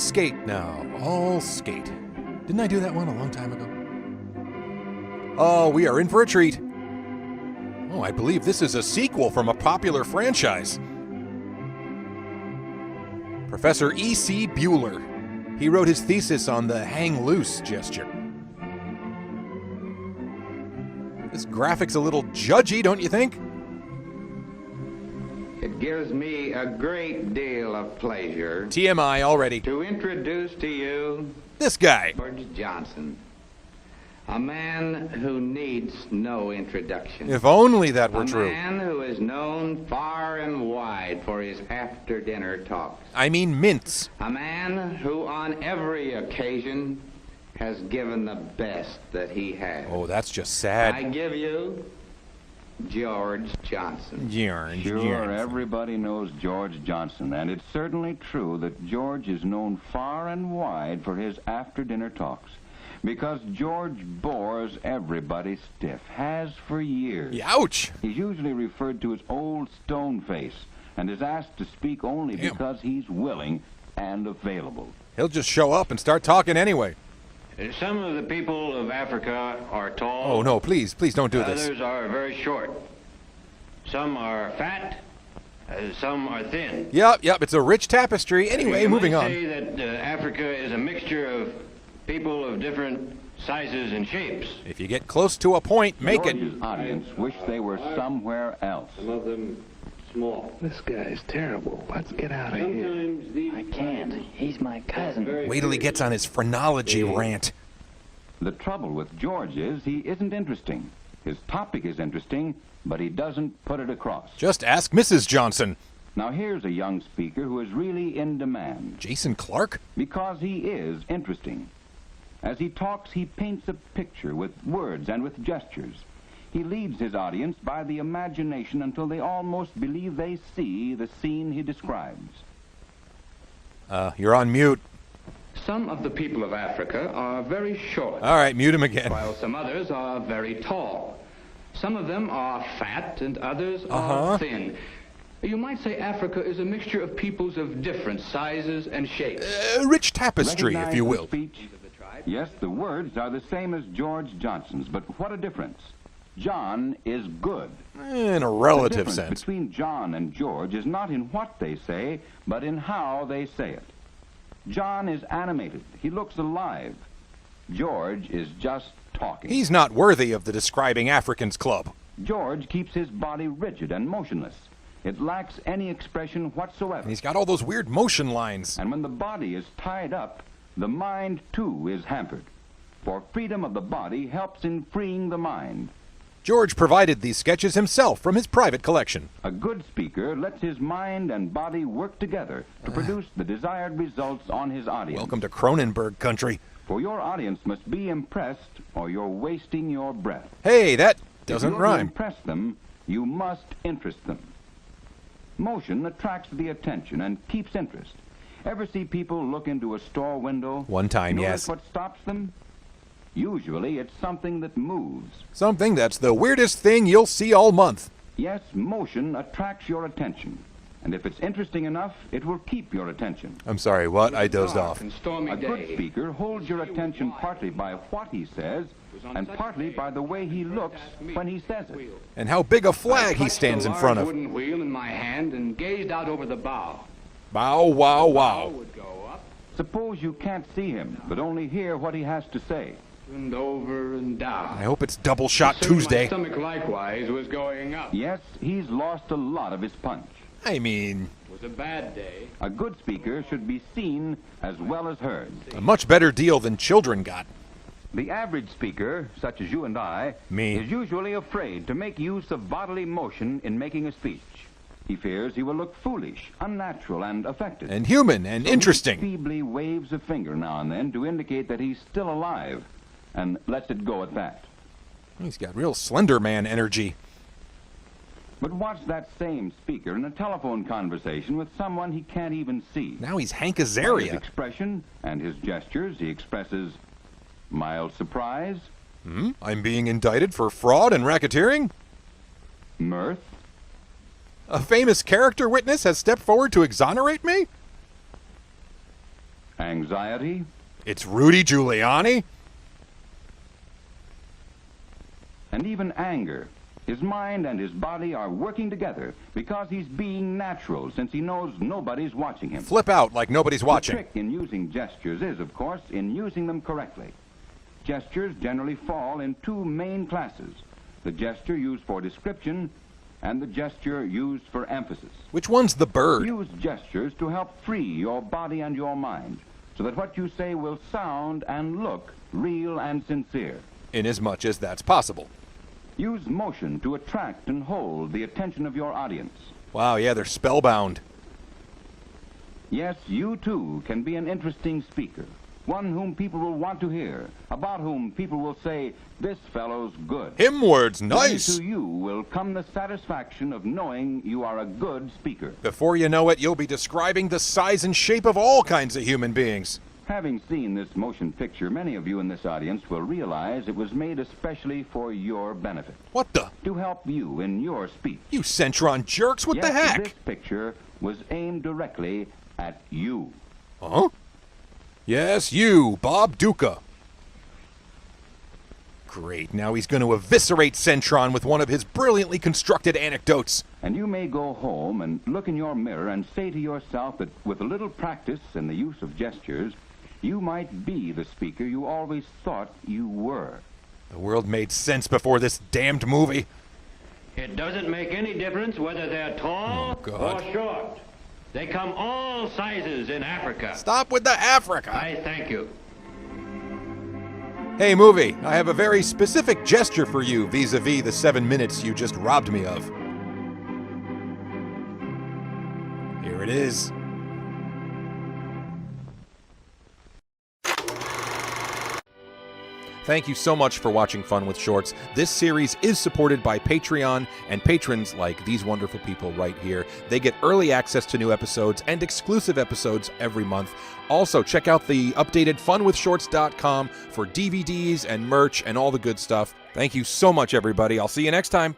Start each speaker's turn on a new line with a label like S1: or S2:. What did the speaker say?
S1: skate now. All skate. Didn't I do that one a long time ago? Oh, we are in for a treat. Oh, I believe this is a sequel from a popular franchise. Professor E.C. Bueller. He wrote his thesis on the hang loose gesture. This graphic's a little judgy, don't you think?
S2: It gives me a great deal of pleasure
S1: TMI already.
S2: to introduce to you
S1: This guy.
S2: George Johnson, a man who needs no introduction.
S1: If only that were
S2: A
S1: true.
S2: man who is known far and wide for his after-dinner talks.
S1: I mean mints.
S2: A man who on every occasion has given the best that he has.
S1: Oh, that's just
S2: I
S1: sad.
S2: give you George Johnson.
S3: Sure, everybody knows George Johnson, and it's certainly true that George is known far and wide for his after-dinner talks. Because George bores everybody stiff, has for years.
S1: Ouch!
S3: He's usually referred to as Old Stone Face, and is asked to speak only
S1: Damn.
S3: because he's willing and available.
S1: He'll just show up and start talking anyway.
S4: Some of the people of Africa are tall.
S1: Oh no, please don't do this.
S4: Others are very short. Some are fat. Some are thin.
S1: Yep, it's a rich tapestry. Anyway,
S4: You
S1: moving
S4: might
S1: on.
S4: say that Africa is a mixture of people of different sizes and shapes.
S1: If you get close to a point, make it.
S3: George's audience wish they were somewhere else.
S4: Some of them small.
S5: This guy's terrible. Let's get out of here.
S4: Sometimes these
S6: I can't. He's my cousin.
S1: Wait till he gets on his phrenology rant.
S3: The trouble with George is he isn't interesting. His topic is interesting, but he doesn't put it across.
S1: Just ask Mrs. Johnson.
S3: Now here's a young speaker who is really in demand
S1: Jason Clark?
S3: because he is interesting. As he talks, he paints a picture with words and with gestures. He leads his audience by the imagination until they almost believe they see the scene he describes.
S1: You're on mute.
S2: Some of the people of Africa are very short,
S1: All right, mute him again.
S2: while some others are very tall. Some of them are fat and others
S1: Uh-huh.
S2: are thin. You might say Africa is a mixture of peoples of different sizes and shapes.
S1: Rich tapestry, if
S3: Recognize
S1: you
S3: the
S1: will.
S3: speech? Yes, the words are the same as George Johnson's, but what a difference. John is good.
S1: In a
S3: The
S1: relative
S3: difference
S1: sense.
S3: between John and George is not in what they say, but in how they say it. John is animated. He looks alive. George is just talking.
S1: He's not worthy of the Describing Africans Club.
S3: George keeps his body rigid and motionless. It lacks any expression whatsoever.
S1: And he's got all those weird motion lines.
S3: And when the body is tied up, the mind, too, is hampered. For freedom of the body helps in freeing the mind.
S1: George provided these sketches himself from his private collection.
S3: A good speaker lets his mind and body work together to produce the desired results on his audience.
S1: Welcome to Cronenberg country.
S3: For your audience must be impressed, or you're wasting your breath.
S1: Hey, that
S3: If
S1: doesn't
S3: you're to
S1: rhyme.
S3: impress them, you must interest them. Motion attracts the attention and keeps interest. Ever see people look into a store window?
S1: One time,
S3: Notice
S1: yes.
S3: what stops them? Usually it's something that moves.
S1: Something that's the weirdest thing you'll see all month.
S3: Yes, motion attracts your attention. And if it's interesting enough, it will keep your attention.
S1: I'm sorry, what? I dozed off.
S2: And stormy
S3: A good
S2: day.
S3: speaker holds your attention partly by what he says and partly by the way he looks when he says it.
S1: And how big a flag he
S2: I
S1: stands in
S2: clutched a
S1: front
S2: large
S1: of.
S2: wooden wheel in my hand and gazed out over the bow.
S1: Bow, wow,
S2: Bow
S1: wow.
S2: would go up
S3: Suppose you can't see him, but only hear what he has to say.
S2: and over and
S1: I
S2: down.
S1: hope it's Double Shot
S2: Soon My
S1: Tuesday.
S2: stomach likewise was going up.
S3: Yes, he's lost a lot of his punch.
S1: I mean,
S2: It was a bad day.
S3: A good speaker should be seen as well as heard.
S1: a much better deal than children got.
S3: The average speaker, such as you and I,
S1: Me.
S3: is usually afraid to make use of bodily motion in making a speech. He fears he will look foolish, unnatural, and affected.
S1: And human and
S3: So he
S1: interesting.
S3: feebly waves a finger now and then to indicate that he's still alive, and lets it go at that.
S1: He's got real Slender Man energy.
S3: But watch that same speaker in a telephone conversation with someone he can't even see.
S1: Now he's Hank
S3: By his
S1: Azaria.
S3: expression and his gestures, he expresses mild surprise,
S1: I'm being indicted for fraud and racketeering?
S3: mirth,
S1: A famous character witness has stepped forward to exonerate me?
S3: Anxiety?
S1: It's Rudy Giuliani?
S3: And even anger. His mind and his body are working together because he's being natural, since he knows nobody's watching him.
S1: Flip out like nobody's watching.
S3: The trick in using gestures is, of course, in using them correctly. Gestures generally fall in two main classes: the gesture used for description and the gesture used for emphasis.
S1: Which one's the bird?
S3: Use gestures to help free your body and your mind, so that what you say will sound and look real and sincere.
S1: Inasmuch as that's possible.
S3: Use motion to attract and hold the attention of your audience.
S1: Wow, yeah, they're spellbound.
S3: Yes, you too can be an interesting speaker, one whom people will want to hear, about whom people will say, "This fellow's good."
S1: Him words,
S3: Then
S1: nice!
S3: to you will come the satisfaction of knowing you are a good speaker.
S1: Before you know it, you'll be describing the size and shape of all kinds of human beings.
S3: Having seen this motion picture, many of you in this audience will realize it was made especially for your benefit,
S1: What the?
S3: to help you in your speech.
S1: You Centron jerks, what the
S3: Yes,
S1: heck?
S3: this picture was aimed directly at you.
S1: Huh? Yes, you, Bob Duca. Great, now he's going to eviscerate Centron with one of his brilliantly constructed anecdotes.
S3: And you may go home and look in your mirror and say to yourself that with a little practice in the use of gestures, you might be the speaker you always thought you were.
S1: The world made sense before this damned movie.
S4: It doesn't make any difference whether they're tall
S1: Oh, God.
S4: or short. They come all sizes in Africa.
S1: Stop with the Africa.
S4: I thank you.
S1: Hey, movie, I have a very specific gesture for you vis-a-vis the 7 minutes you just robbed me of. Here it is. Thank you so much for watching Fun with Shorts. This series is supported by Patreon and patrons like these wonderful people right here. They get early access to new episodes and exclusive episodes every month. Also, check out the updated funwithshorts.com for DVDs and merch and all the good stuff. Thank you so much, everybody. I'll see you next time.